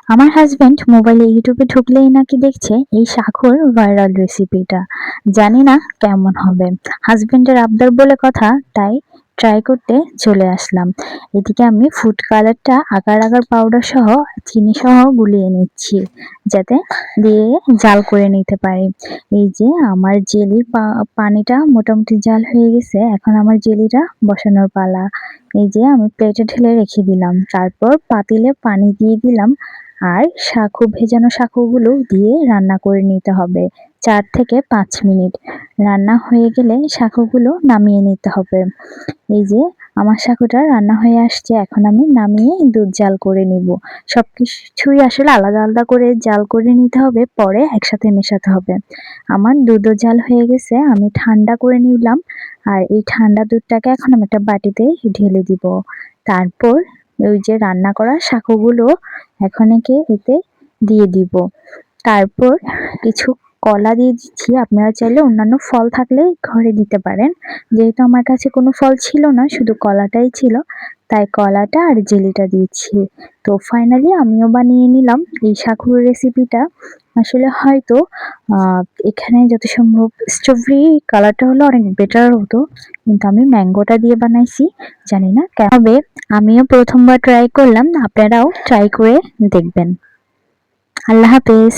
আমার হাজবেন্ড মোবাইলে ইউটিউবে ঢুকলেই নাকি দেখছে এই সাঁখোর ভাইরাল রেসিপিটা। জানি না কেমন হবে। হাজবেন্ডের আবদার বলে কথা, তাই ট্রাই করতে চলে আসলাম। এদিকে আমি ফুড কালারটা আগার আগার পাউডার সহ চিনি সহ গুলিয়ে নিচ্ছি, যাতে দিয়ে জাল করে নিতে পারি। এই যে আমার জেলির পানিটা মোটামুটি জাল হয়ে গেছে। এখন আমার জেলিটা বসানোর পালা। এই যে আমি প্লেটে ঢেলে রেখে দিলাম, তারপর পাতিলে পানি দিয়ে দিলাম আর ভেজানো সাঁকোগুলো দিয়ে রান্না করে নিতে হবে ৪ থেকে ৫ মিনিট। রান্না হয়ে গেলে সাঁকোগুলো নামিয়ে নিতে হবে। এই যে আমার সাঁকোটা রান্না হয়ে আসছে, এখন আমি নামিয়ে দুধ জাল করে নিব। সবকিছুই আসলে আলাদা আলাদা করে জাল করে নিতে হবে, পরে একসাথে মেশাতে হবে। আমার দুধও জাল হয়ে গেছে, আমি ঠান্ডা করে নিলাম। আর এই ঠান্ডা দুধটাকে এখন আমি একটা বাটিতে ঢেলে দিব। তারপর ওই যে রান্না করা সাঁকোগুলো এখন এতে দিয়ে দিব। তারপর কিছু কলা দিয়ে দিচ্ছি। আপনারা চাইলে অন্যান্য ফল থাকলে ঘরে দিতে পারেন। যেহেতু আমার কাছে কোনো ফল ছিল না, শুধু কলাটাই ছিল, তাই কলাটা আর জেলিটা দিয়েছি। তো ফাইনালি আমিও বানিয়ে নিলাম এই সাঁকোর রেসিপিটা। আসলে হয়তো এখানে যত সম্ভব স্ট্রবেরি কালারটা হলে অনেক বেটার হতো, কিন্তু আমি ম্যাঙ্গোটা দিয়ে বানাইছি। জানি না কেমন হবে। আমিও প্রথমবার ট্রাই করলাম, আপনারাও ট্রাই করে দেখবেন। আল্লাহ হাফেজ।